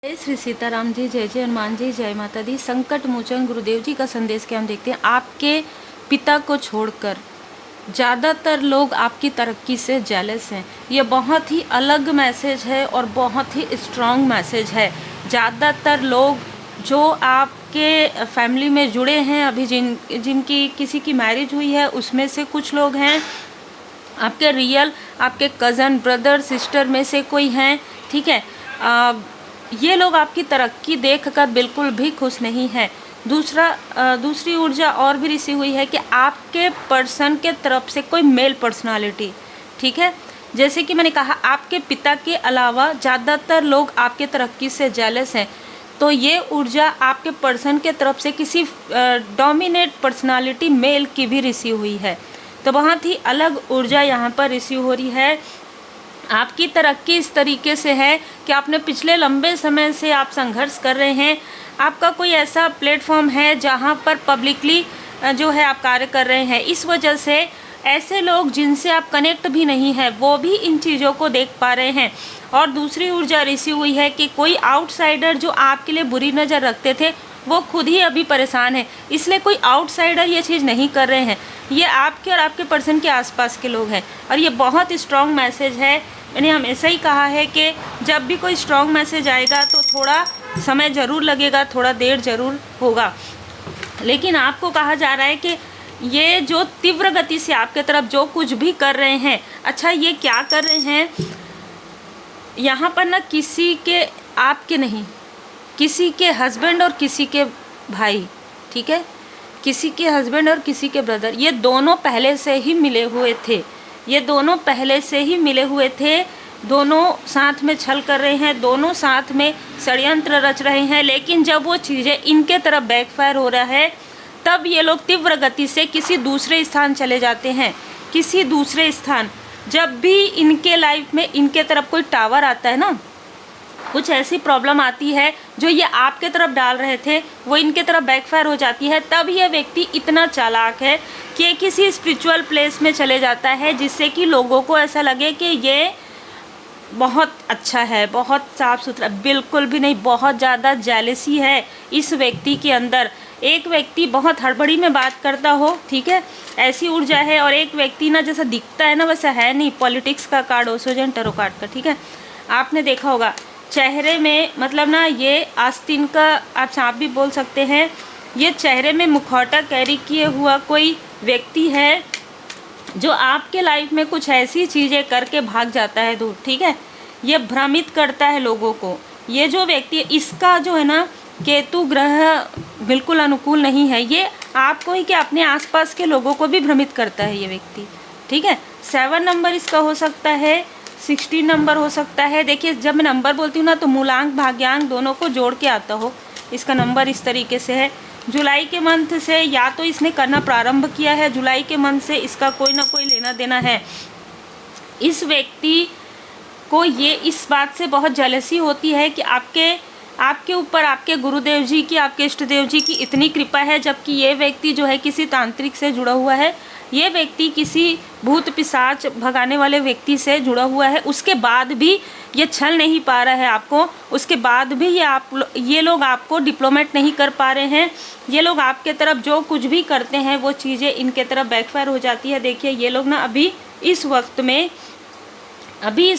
जय श्री सीताराम जी, जय जय हनुमान जी, जय माता दी। संकट मोचन गुरुदेव जी का संदेश क्या हम देखते हैं। आपके पिता को छोड़कर ज़्यादातर लोग आपकी तरक्की से जेलस हैं। ये बहुत ही अलग मैसेज है और बहुत ही स्ट्रॉन्ग मैसेज है। ज़्यादातर लोग जो आपके फैमिली में जुड़े हैं, अभी जिनकी किसी की मैरिज हुई है, उसमें से कुछ लोग हैं, आपके रियल आपके कज़न ब्रदर सिस्टर में से कोई हैं, ठीक है। ये लोग आपकी तरक्की देखकर बिल्कुल भी खुश नहीं है। दूसरी ऊर्जा और भी रिसी हुई है कि आपके पर्सन के तरफ से कोई मेल पर्सनालिटी, ठीक है, जैसे कि मैंने कहा आपके पिता के अलावा ज़्यादातर लोग आपके तरक्की से जेलस हैं। तो ये ऊर्जा आपके पर्सन के तरफ से किसी डोमिनेट पर्सनालिटी मेल की भी रिसी हुई है। तो बहुत ही अलग ऊर्जा यहाँ पर रिसीव हो रही है। आपकी तरक्की इस तरीके से है कि आपने पिछले लंबे समय से आप संघर्ष कर रहे हैं। आपका कोई ऐसा प्लेटफॉर्म है जहाँ पर पब्लिकली जो है आप कार्य कर रहे हैं। इस वजह से ऐसे लोग जिनसे आप कनेक्ट भी नहीं है वो भी इन चीज़ों को देख पा रहे हैं। और दूसरी ऊर्जा रिसीव हुई है कि कोई आउटसाइडर जो आपके लिए बुरी नज़र रखते थे वो खुद ही अभी परेशान है, इसलिए कोई आउटसाइडर ये चीज़ नहीं कर रहे हैं। ये आपके और आपके पर्सन के आसपास के लोग हैं। और ये बहुत स्ट्रॉन्ग मैसेज है। मैंने हमेशा ही कहा है कि जब भी कोई स्ट्रॉन्ग मैसेज आएगा तो थोड़ा समय ज़रूर लगेगा, थोड़ा देर ज़रूर होगा, लेकिन आपको कहा जा रहा है कि ये जो तीव्र गति से आपके तरफ जो कुछ भी कर रहे हैं, अच्छा ये क्या कर रहे हैं यहाँ पर ना, किसी के आपके नहीं, किसी के हस्बैंड और किसी के भाई, ठीक है, किसी के हस्बैंड और किसी के ब्रदर, ये दोनों पहले से ही मिले हुए थे। ये दोनों पहले से ही मिले हुए थे। दोनों साथ में छल कर रहे हैं, दोनों साथ में षड्यंत्र रच रहे हैं। लेकिन जब वो चीज़ें इनके तरफ बैकफायर हो रहा है तब ये लोग तीव्र गति से किसी दूसरे स्थान चले जाते हैं। किसी दूसरे स्थान, जब भी इनके लाइफ में इनके तरफ कोई टावर आता है ना, कुछ ऐसी प्रॉब्लम आती है जो ये आपके तरफ डाल रहे थे वो इनके तरफ बैकफायर हो जाती है, तब यह व्यक्ति इतना चालाक है कि किसी स्पिरिचुअल प्लेस में चले जाता है जिससे कि लोगों को ऐसा लगे कि ये बहुत अच्छा है, बहुत साफ़ सुथरा। बिल्कुल भी नहीं, बहुत ज़्यादा जेलसी है इस व्यक्ति के अंदर। एक व्यक्ति बहुत हड़बड़ी में बात करता हो, ठीक है, ऐसी ऊर्जा है। और एक व्यक्ति ना जैसा दिखता है ना वैसा है नहीं। पॉलिटिक्स का कार्ड, ओसोजन टैरो कार्ड का, ठीक है, आपने देखा होगा चेहरे में, मतलब ना ये आस्तीन का आप सांप भी बोल सकते हैं। ये चेहरे में मुखौटा कैरी किए हुआ कोई व्यक्ति है जो आपके लाइफ में कुछ ऐसी चीज़ें करके भाग जाता है दूर, ठीक है। ये भ्रमित करता है लोगों को। ये जो व्यक्ति है इसका जो है ना केतु ग्रह बिल्कुल अनुकूल नहीं है। ये आपको ही क्या अपने आसपास के लोगों को भी भ्रमित करता है ये व्यक्ति, ठीक है। 7 नंबर इसका हो सकता है, 16 नंबर हो सकता है। देखिए जब मैं नंबर बोलती हूँ ना तो मूलांक भाग्यांक दोनों को जोड़ के आता हो। इसका नंबर इस तरीके से है। जुलाई के मंथ से या तो इसने करना प्रारंभ किया है, जुलाई के मंथ से इसका कोई ना कोई लेना देना है। इस व्यक्ति को ये इस बात से बहुत जेलसी होती है कि आपके ऊपर आपके गुरुदेव जी की, आपके इष्ट देव जी की इतनी कृपा है, जबकि ये व्यक्ति जो है किसी तांत्रिक से जुड़ा हुआ है। ये व्यक्ति किसी भूत पिशाच भगाने वाले व्यक्ति से जुड़ा हुआ है। उसके बाद भी ये छल नहीं पा रहा है आपको। उसके बाद भी ये लोग आपको डिप्लोमेट नहीं कर पा रहे हैं। ये लोग आपके तरफ जो कुछ भी करते हैं वो चीज़ें इनके तरफ बैकफायर हो जाती है। देखिए ये लोग ना अभी इस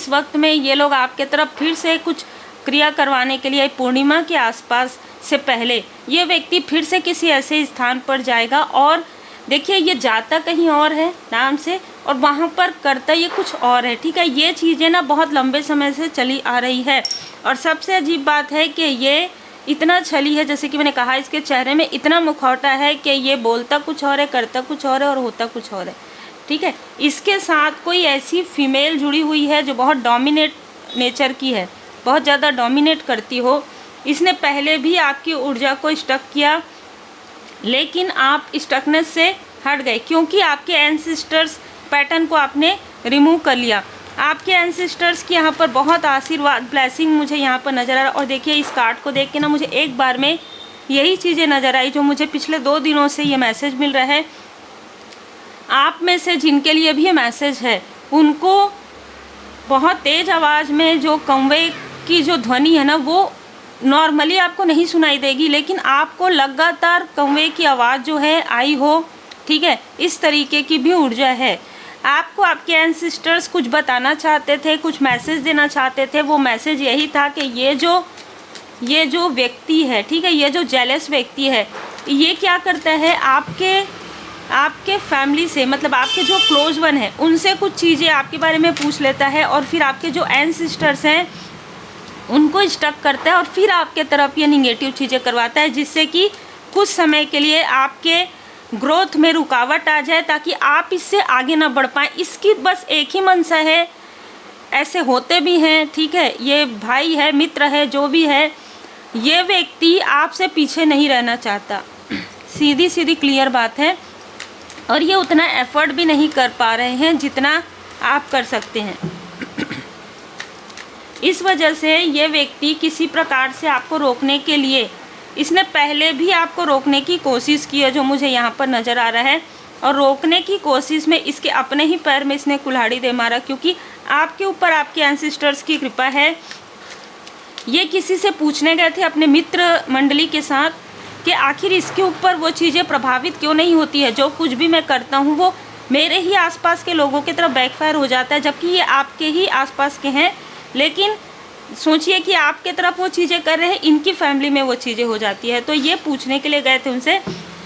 वक्त में ये लोग आपके तरफ फिर से कुछ क्रिया करवाने के लिए, पूर्णिमा के आसपास से पहले ये व्यक्ति फिर से किसी ऐसे स्थान पर जाएगा। और देखिए ये जाता कहीं और है नाम से और वहाँ पर करता ये कुछ और है, ठीक है। ये चीज़ें ना बहुत लंबे समय से चली आ रही है। और सबसे अजीब बात है कि ये इतना छली है, जैसे कि मैंने कहा इसके चेहरे में इतना मुखौटा है कि ये बोलता कुछ और है, करता कुछ और है और होता कुछ और है, ठीक है। इसके साथ कोई ऐसी फीमेल जुड़ी हुई है जो बहुत डोमिनेट नेचर की है, बहुत ज़्यादा डोमिनेट करती हो। इसने पहले भी आपकी ऊर्जा को स्टक किया, लेकिन आप स्टकनेस से हट गए क्योंकि आपके एंसेस्टर्स पैटर्न को आपने रिमूव कर लिया। आपके एंसेस्टर्स की यहाँ पर बहुत आशीर्वाद, ब्लेसिंग मुझे यहाँ पर नज़र आ रहा है। और देखिए इस कार्ड को देख के ना मुझे एक बार में यही चीज़ें नज़र आई जो मुझे पिछले 2 दिनों से ये मैसेज मिल रहा है। आप में से जिनके लिए भी ये मैसेज है उनको बहुत तेज़ आवाज़ में जो कौवे की जो ध्वनि है ना वो नॉर्मली आपको नहीं सुनाई देगी, लेकिन आपको लगातार कौवे की आवाज़ जो है आई हो, ठीक है, इस तरीके की भी ऊर्जा है। आपको आपके एंसेस्टर्स कुछ बताना चाहते थे, कुछ मैसेज देना चाहते थे। वो मैसेज यही था कि ये जो व्यक्ति है, ठीक है, ये जो जेलस व्यक्ति है, ये क्या करता है, आपके फैमिली से, मतलब आपके जो क्लोज वन है उनसे कुछ चीज़ें आपके बारे में पूछ लेता है, और फिर आपके जो एंसेस्टर्स हैं उनको स्टक करता है, और फिर आपके तरफ ये निगेटिव चीज़ें करवाता है, जिससे कि कुछ समय के लिए आपके ग्रोथ में रुकावट आ जाए, ताकि आप इससे आगे ना बढ़ पाएँ। इसकी बस एक ही मंशा है। ऐसे होते भी हैं, ठीक है, ये भाई है, मित्र है, जो भी है, ये व्यक्ति आपसे पीछे नहीं रहना चाहता, सीधी सीधी क्लियर बात है। और ये उतना एफर्ट भी नहीं कर पा रहे हैं जितना आप कर सकते हैं। इस वजह से ये व्यक्ति किसी प्रकार से आपको रोकने के लिए, इसने पहले भी आपको रोकने की कोशिश की है, जो मुझे यहाँ पर नज़र आ रहा है, और रोकने की कोशिश में इसके अपने ही पैर में इसने कुल्हाड़ी दे मारा, क्योंकि आपके ऊपर आपके एंसेस्टर्स की कृपा है। ये किसी से पूछने गए थे अपने मित्र मंडली के साथ कि आखिर इसके ऊपर वो चीज़ें प्रभावित क्यों नहीं होती है, जो कुछ भी मैं करता हूँ वो मेरे ही आसपास के लोगों की तरफ बैकफायर हो जाता है, जबकि ये आपके ही आसपास के हैं। लेकिन सोचिए कि आपके तरफ वो चीज़ें कर रहे हैं, इनकी फैमिली में वो चीज़ें हो जाती है। तो ये पूछने के लिए गए थे उनसे,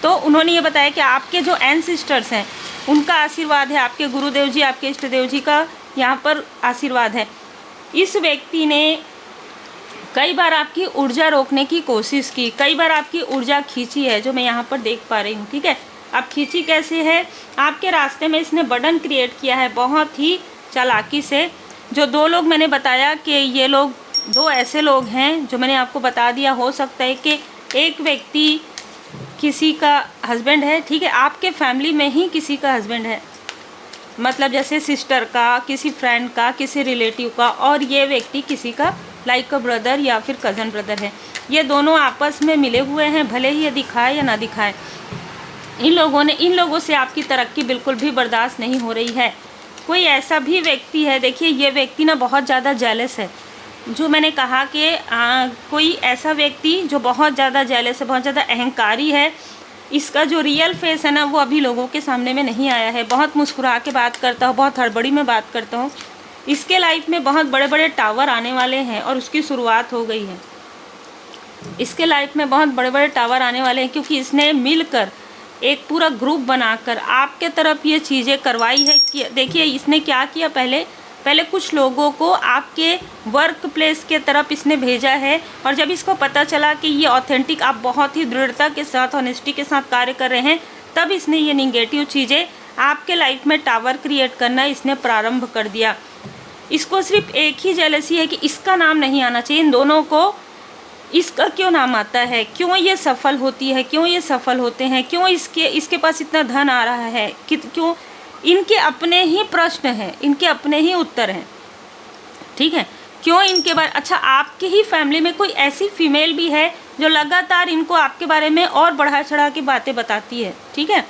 तो उन्होंने ये बताया कि आपके जो एंसेस्टर्स हैं उनका आशीर्वाद है, आपके गुरुदेव जी, आपके इष्ट देव जी का यहाँ पर आशीर्वाद है। इस व्यक्ति ने कई बार आपकी ऊर्जा रोकने की कोशिश की, कई बार आपकी ऊर्जा खींची है, जो मैं यहाँ पर देख पा रही हूँ, ठीक है। अब खींची कैसे है, आपके रास्ते में इसने बर्डन क्रिएट किया है बहुत ही चालाकी से। जो दो लोग मैंने बताया कि ये लोग दो ऐसे लोग हैं, जो मैंने आपको बता दिया, हो सकता है कि एक व्यक्ति किसी का हस्बैंड है, ठीक है, आपके फैमिली में ही किसी का हस्बैंड है, मतलब जैसे सिस्टर का, किसी फ्रेंड का, किसी रिलेटिव का, और ये व्यक्ति किसी का लाइक अ ब्रदर या फिर कज़न ब्रदर है। ये दोनों आपस में मिले हुए हैं, भले ही ये दिखाए या ना दिखाए। इन लोगों से आपकी तरक्की बिल्कुल भी बर्दाश्त नहीं हो रही है। कोई ऐसा भी व्यक्ति है, देखिए ये व्यक्ति ना बहुत ज़्यादा जेलस है, जो मैंने कहा कि कोई ऐसा व्यक्ति जो बहुत ज़्यादा जेलस है, बहुत ज़्यादा अहंकारी है। इसका जो रियल फेस है ना, वो अभी लोगों के सामने में नहीं आया है। बहुत मुस्कुरा के बात करता हूँ, बहुत हड़बड़ी में बात करता हूँ। इसके लाइफ में बहुत बड़े बड़े टावर आने वाले हैं, और उसकी शुरुआत हो गई है। इसके लाइफ में बहुत बड़े बड़े टावर आने वाले हैं, क्योंकि इसने मिलकर एक पूरा ग्रुप बनाकर आपके तरफ ये चीज़ें करवाई है। कि देखिए इसने क्या किया, पहले कुछ लोगों को आपके वर्क प्लेस के तरफ इसने भेजा है, और जब इसको पता चला कि ये ऑथेंटिक, आप बहुत ही दृढ़ता के साथ, ऑनेस्टी के साथ कार्य कर रहे हैं, तब इसने ये निगेटिव चीज़ें आपके लाइफ में टावर क्रिएट करना इसने प्रारंभ कर दिया। इसको सिर्फ एक ही जेलसी है कि इसका नाम नहीं आना चाहिए। इन दोनों को इसका क्यों नाम आता है, क्यों ये सफल होती है, क्यों ये सफल होते हैं, क्यों इसके पास इतना धन आ रहा है, क्यों, इनके अपने ही प्रश्न हैं, इनके अपने ही उत्तर हैं, ठीक है। क्यों इनके बारे, अच्छा आपके ही फैमिली में कोई ऐसी फीमेल भी है जो लगातार इनको आपके बारे में और बढ़ा चढ़ा के बातें बताती है, ठीक है।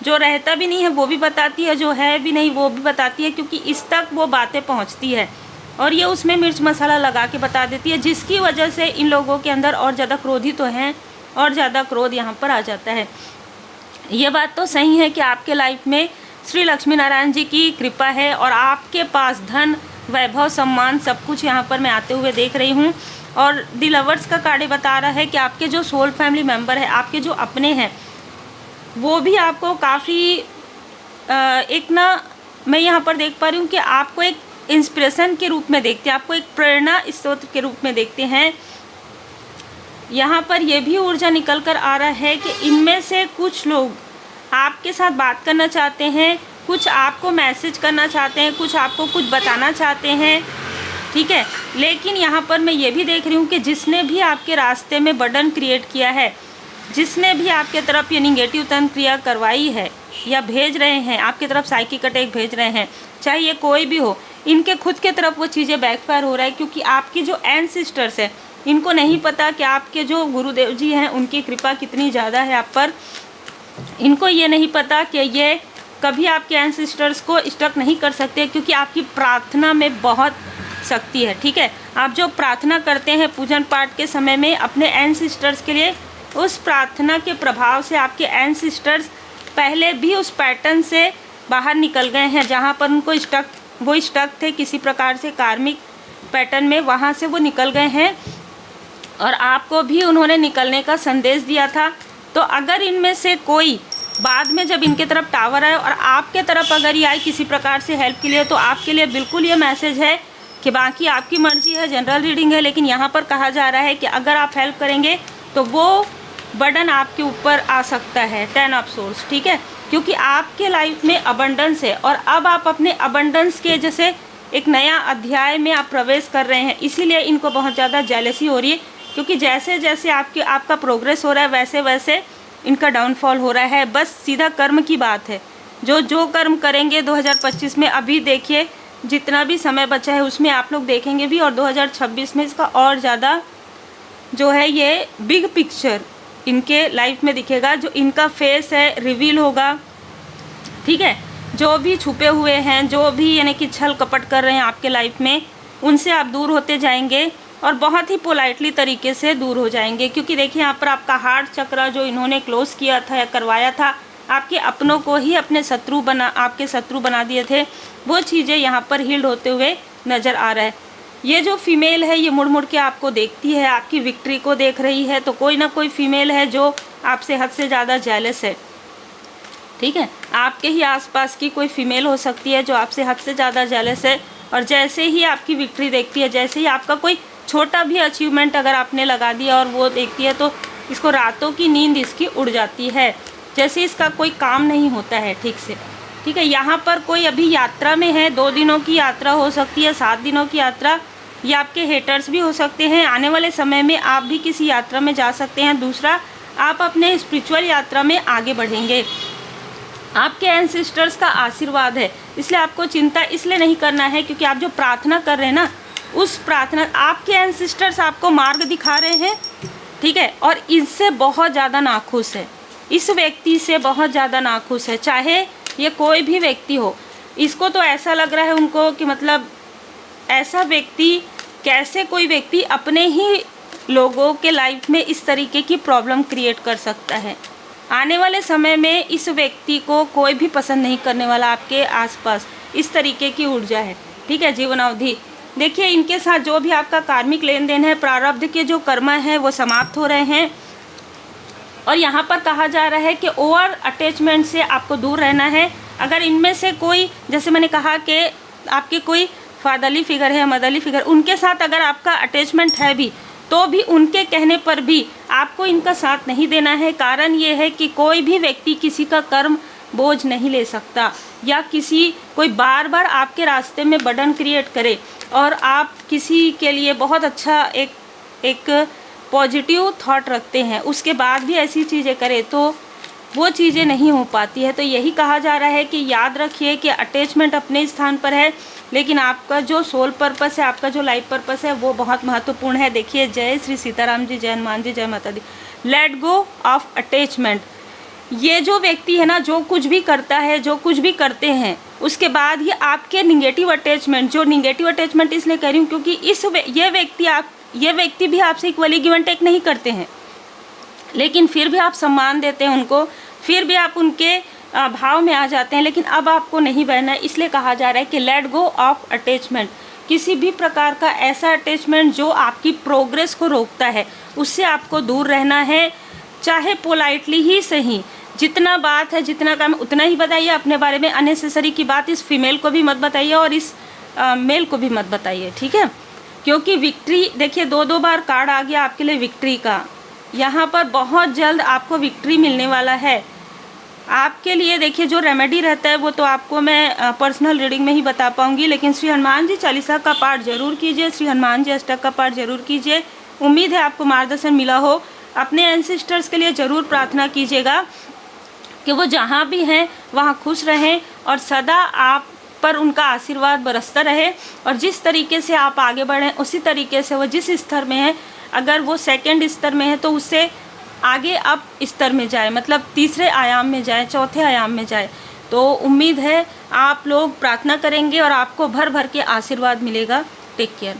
जो रहता भी नहीं है वो भी बताती है, जो है भी नहीं वो भी बताती है, क्योंकि इस तक वो बातें पहुंचती है, और ये उसमें मिर्च मसाला लगा के बता देती है, जिसकी वजह से इन लोगों के अंदर और ज़्यादा क्रोधित तो हैं, और ज़्यादा क्रोध यहाँ पर आ जाता है। ये बात तो सही है कि आपके लाइफ में श्री लक्ष्मी नारायण जी की कृपा है, और आपके पास धन, वैभव, सम्मान सब कुछ यहाँ पर मैं आते हुए देख रही हूँ। और द लवर्स का कार्ड बता रहा है कि आपके जो सोल फैमिली मेम्बर है, आपके जो अपने हैं, वो भी आपको काफ़ी एक ना, मैं यहाँ पर देख पा रही हूँ कि आपको एक इंस्पिरेशन के रूप में देखते हैं, आपको एक प्रेरणा स्रोत के रूप में देखते हैं। यहाँ पर यह भी ऊर्जा निकल कर आ रहा है कि इनमें से कुछ लोग आपके साथ बात करना चाहते हैं, कुछ आपको मैसेज करना चाहते हैं, कुछ आपको कुछ बताना चाहते हैं, ठीक है। लेकिन यहाँ पर मैं ये भी देख रही हूँ कि जिसने भी आपके रास्ते में बर्डन क्रिएट किया है, जिसने भी आपके तरफ ये निगेटिव तंत्र क्रिया करवाई है या भेज रहे हैं, आपकी तरफ साइकिक अटैक भेज रहे हैं, चाहे ये कोई भी हो, इनके खुद के तरफ वो चीज़ें बैकफायर हो रहा है, क्योंकि आपकी जो एंसेस्टर्स है, इनको नहीं पता कि आपके जो गुरुदेव जी हैं उनकी कृपा कितनी ज़्यादा है आप पर। इनको ये नहीं पता कि ये कभी आपके एंसेस्टर्स को स्टक नहीं कर सकते, क्योंकि आपकी प्रार्थना में बहुत सकती है। ठीक है, आप जो प्रार्थना करते हैं पूजन पाठ के समय में अपने एंसेस्टर्स के लिए, उस प्रार्थना के प्रभाव से आपके एंसेस्टर्स पहले भी उस पैटर्न से बाहर निकल गए हैं, जहाँ पर उनको स्टक थे किसी प्रकार से कार्मिक पैटर्न में, वहाँ से वो निकल गए हैं और आपको भी उन्होंने निकलने का संदेश दिया था। तो अगर इनमें से कोई बाद में जब इनके तरफ टावर आए और आपके तरफ अगर ये आए किसी प्रकार से हेल्प के लिए, तो आपके लिए बिल्कुल ये मैसेज है कि बाकी आपकी मर्जी है, जनरल रीडिंग है, लेकिन यहाँ पर कहा जा रहा है कि अगर आप हेल्प करेंगे तो वो बर्डन आपके ऊपर आ सकता है। 10 ऑफ सोर्स, ठीक है, क्योंकि आपके लाइफ में अबंडेंस है और अब आप अपने अबंडेंस के जैसे एक नया अध्याय में आप प्रवेश कर रहे हैं, इसीलिए इनको बहुत ज़्यादा जेलसी हो रही है, क्योंकि जैसे जैसे आपका प्रोग्रेस हो रहा है वैसे वैसे इनका डाउनफॉल हो रहा है। बस सीधा कर्म की बात है, जो कर्म करेंगे 2025 में, अभी देखिए जितना भी समय बचा है उसमें आप लोग देखेंगे भी, और 2026 में इसका और ज़्यादा जो है ये बिग पिक्चर इनके लाइफ में दिखेगा। जो इनका फेस है रिवील होगा, ठीक है, जो भी छुपे हुए हैं, जो भी यानी कि छल कपट कर रहे हैं आपके लाइफ में, उनसे आप दूर होते जाएंगे और बहुत ही पोलाइटली तरीके से दूर हो जाएंगे। क्योंकि देखिए यहाँ पर आपका हार्ट चक्र जो इन्होंने क्लोज किया था या करवाया था, आपके अपनों को ही अपने आपके शत्रु बना दिए थे, वो चीज़ें यहाँ पर हील्ड होते हुए नज़र आ रहा है। ये जो फीमेल है ये मुड़ मुड़ के आपको देखती है, आपकी विक्ट्री को देख रही है, तो कोई ना कोई फीमेल है जो आपसे हद से ज़्यादा जेलस है। ठीक है, आपके ही आसपास की कोई फीमेल हो सकती है जो आपसे हद से ज़्यादा जेलस है, और जैसे ही आपकी विक्ट्री देखती है, जैसे ही आपका कोई छोटा भी अचीवमेंट अगर आपने लगा दिया और वो देखती है, तो इसको रातों की नींद इसकी उड़ जाती है, जैसे इसका कोई काम नहीं होता है ठीक से। ठीक है, यहाँ पर कोई अभी यात्रा में है, 2 दिनों की यात्रा हो सकती है, 7 दिनों की यात्रा, या आपके हेटर्स भी हो सकते हैं। आने वाले समय में आप भी किसी यात्रा में जा सकते हैं। दूसरा, आप अपने स्पिरिचुअल यात्रा में आगे बढ़ेंगे, आपके एंसेस्टर्स का आशीर्वाद है, इसलिए आपको चिंता इसलिए नहीं करना है, क्योंकि आप जो प्रार्थना कर रहे हैं ना, उस प्रार्थना आपके एंसेस्टर्स आपको मार्ग दिखा रहे हैं। ठीक है, और इससे बहुत ज़्यादा नाखुश है, इस व्यक्ति से बहुत ज़्यादा नाखुश है, चाहे ये कोई भी व्यक्ति हो। इसको तो ऐसा लग रहा है उनको कि मतलब ऐसा व्यक्ति, कैसे कोई व्यक्ति अपने ही लोगों के लाइफ में इस तरीके की प्रॉब्लम क्रिएट कर सकता है। आने वाले समय में इस व्यक्ति को कोई भी पसंद नहीं करने वाला आपके आसपास, इस तरीके की ऊर्जा है। ठीक है, जीवन अवधि देखिए इनके साथ जो भी आपका कार्मिक लेन देन है, प्रारब्ध के जो कर्म है वो समाप्त हो रहे हैं, और यहाँ पर कहा जा रहा है कि ओवर अटैचमेंट से आपको दूर रहना है। अगर इनमें से कोई, जैसे मैंने कहा कि आपके कोई फादरली फिगर है, मदरली फिगर, उनके साथ अगर आपका अटैचमेंट है भी, तो भी उनके कहने पर भी आपको इनका साथ नहीं देना है। कारण ये है कि कोई भी व्यक्ति किसी का कर्म बोझ नहीं ले सकता, या कोई बार बार आपके रास्ते में बर्डन क्रिएट करे और आप किसी के लिए बहुत अच्छा एक पॉजिटिव थॉट रखते हैं, उसके बाद भी ऐसी चीज़ें करें तो वो चीज़ें नहीं हो पाती है। तो यही कहा जा रहा है कि याद रखिए कि अटैचमेंट अपने स्थान पर है, लेकिन आपका जो सोल पर्पस है, आपका जो लाइफ पर्पस है, वो बहुत महत्वपूर्ण है। देखिए, जय श्री सीताराम जी, जय हनुमान जी, जय माता दी। Let go of attachment. ये जो व्यक्ति है ना, जो कुछ भी करता है, जो कुछ भी करते हैं, उसके बाद ये आपके निगेटिव अटैचमेंट, जो निगेटिव अटैचमेंट इसलिए कह रही हूँ क्योंकि ये व्यक्ति भी आपसे इक्वली गिव एंड टेक नहीं करते हैं, लेकिन फिर भी आप सम्मान देते हैं उनको, फिर भी आप उनके भाव में आ जाते हैं, लेकिन अब आपको नहीं बहना है। इसलिए कहा जा रहा है कि लेट गो ऑफ अटैचमेंट। किसी भी प्रकार का ऐसा अटैचमेंट जो आपकी प्रोग्रेस को रोकता है, उससे आपको दूर रहना है, चाहे पोलाइटली ही सही। जितना बात है, जितना काम, उतना ही बताइए अपने बारे में। अननेसेसरी की बात इस फीमेल को भी मत बताइए और इस मेल को भी मत बताइए, ठीक है, क्योंकि विक्ट्री, देखिए 2 बार कार्ड आ गया आपके लिए विक्ट्री का। यहाँ पर बहुत जल्द आपको विक्ट्री मिलने वाला है आपके लिए। देखिए, जो रेमेडी रहता है वो तो आपको मैं पर्सनल रीडिंग में ही बता पाऊंगी, लेकिन श्री हनुमान जी चालीसा का पाठ जरूर कीजिए, श्री हनुमान जी अष्टक का पाठ जरूर कीजिए। उम्मीद है आपको मार्गदर्शन मिला हो। अपने एंसेस्टर्स के लिए ज़रूर प्रार्थना कीजिएगा कि वो जहाँ भी हैं वहाँ खुश रहें और सदा आप पर उनका आशीर्वाद बरसता रहे, और जिस तरीके से आप आगे बढ़ें उसी तरीके से वो जिस स्तर में है, अगर वो सेकंड स्तर में है तो उससे आगे अप स्तर में जाए, मतलब तीसरे आयाम में जाए, चौथे आयाम में जाए। तो उम्मीद है आप लोग प्रार्थना करेंगे और आपको भर भर के आशीर्वाद मिलेगा। Take care.